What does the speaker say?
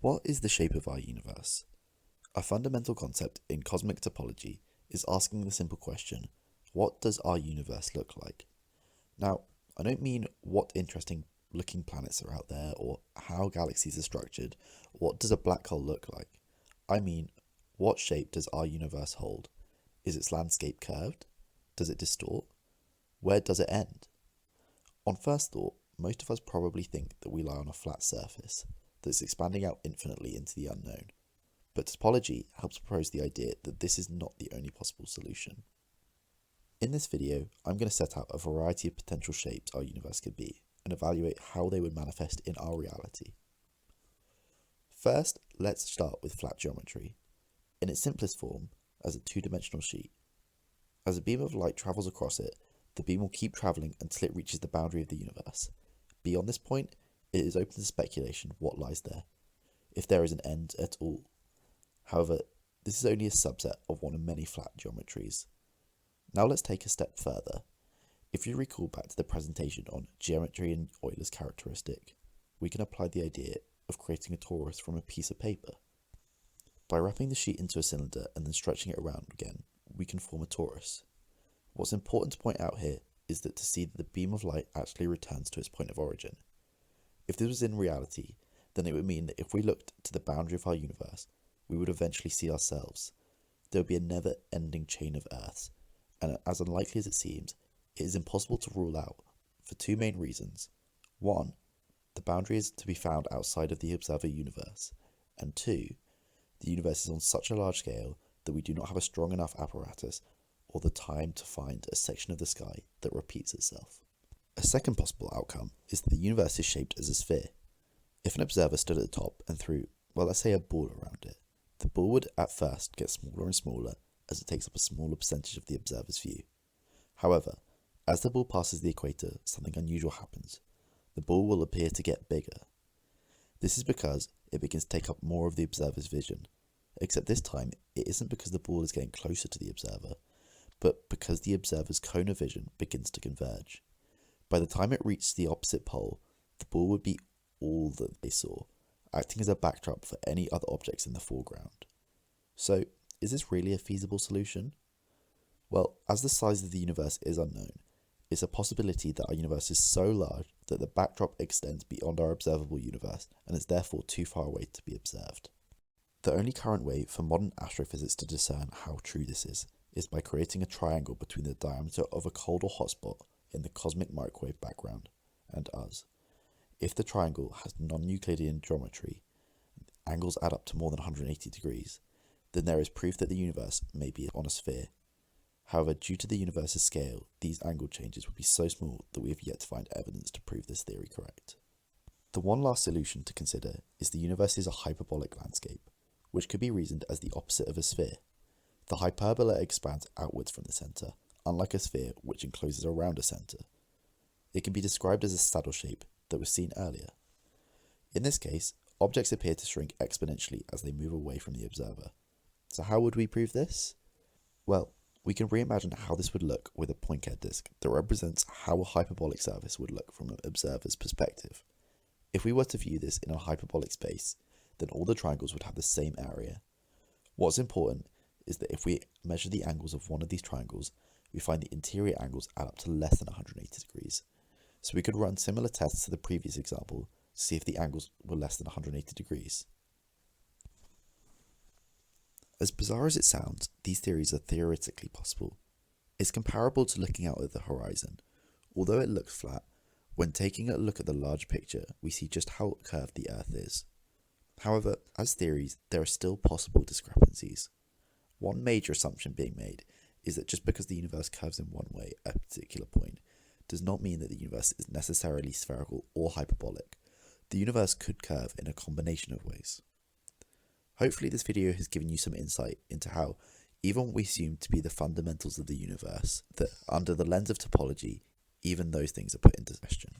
What is the shape of our universe? A fundamental concept in cosmic topology is asking the simple question, what does our universe look like? Now, I don't mean what interesting looking planets are out there or how galaxies are structured, or what does a black hole look like? I mean, what shape does our universe hold? Is its landscape curved? Does it distort? Where does it end? On first thought, most of us probably think that we lie on a flat surface that's expanding out infinitely into the unknown. But topology helps propose the idea that this is not the only possible solution. In this video, I'm going to set out a variety of potential shapes our universe could be and evaluate how they would manifest in our reality. First, let's start with flat geometry. In its simplest form, as a two-dimensional sheet. As a beam of light travels across it, the beam will keep travelling until it reaches the boundary of the universe. Beyond this point, it is open to speculation what lies there, if there is an end at all. However, this is only a subset of one of many flat geometries. Now let's take a step further. If you recall back to the presentation on geometry and Euler's characteristic, we can apply the idea of creating a torus from a piece of paper. By wrapping the sheet into a cylinder and then stretching it around again, we can form a torus. What's important to point out here is that to see that the beam of light actually returns to its point of origin. If this was in reality, then it would mean that if we looked to the boundary of our universe, we would eventually see ourselves. There would be a never-ending chain of Earths, and as unlikely as it seems, it is impossible to rule out for two main reasons. One, the boundary is to be found outside of the observer universe, and two, the universe is on such a large scale that we do not have a strong enough apparatus or the time to find a section of the sky that repeats itself. A second possible outcome is that the universe is shaped as a sphere. If an observer stood at the top and threw, well, let's say a ball around it, the ball would at first get smaller and smaller as it takes up a smaller percentage of the observer's view. However, as the ball passes the equator, something unusual happens. The ball will appear to get bigger. This is because it begins to take up more of the observer's vision, except this time it isn't because the ball is getting closer to the observer, but because the observer's cone of vision begins to converge. By the time it reached the opposite pole, the ball would be all that they saw, acting as a backdrop for any other objects in the foreground. So, is this really a feasible solution? Well, as the size of the universe is unknown, it's a possibility that our universe is so large that the backdrop extends beyond our observable universe and is therefore too far away to be observed. The only current way for modern astrophysics to discern how true this is by creating a triangle between the diameter of a cold or hot spot in the cosmic microwave background and us. If the triangle has non-Euclidean geometry, angles add up to more than 180 degrees, then there is proof that the universe may be on a sphere. However, due to the universe's scale, these angle changes would be so small that we have yet to find evidence to prove this theory correct. The one last solution to consider is the universe is a hyperbolic landscape, which could be reasoned as the opposite of a sphere. The hyperbola expands outwards from the centre, unlike a sphere which encloses around a centre. It can be described as a saddle shape that was seen earlier. In this case, objects appear to shrink exponentially as they move away from the observer. So how would we prove this? Well, we can reimagine how this would look with a Poincare disk that represents how a hyperbolic surface would look from an observer's perspective. If we were to view this in a hyperbolic space, then all the triangles would have the same area. What's important is that if we measure the angles of one of these triangles, we find the interior angles add up to less than 180 degrees. So we could run similar tests to the previous example to see if the angles were less than 180 degrees. As bizarre as it sounds, these theories are theoretically possible. It's comparable to looking out at the horizon. Although it looks flat, when taking a look at the large picture, we see just how curved the Earth is. However, as theories, there are still possible discrepancies. One major assumption being made is that just because the universe curves in one way at a particular point does not mean that the universe is necessarily spherical or hyperbolic. The universe could curve in a combination of ways. Hopefully this video has given you some insight into how, even what we assume to be the fundamentals of the universe, that under the lens of topology, even those things are put into question.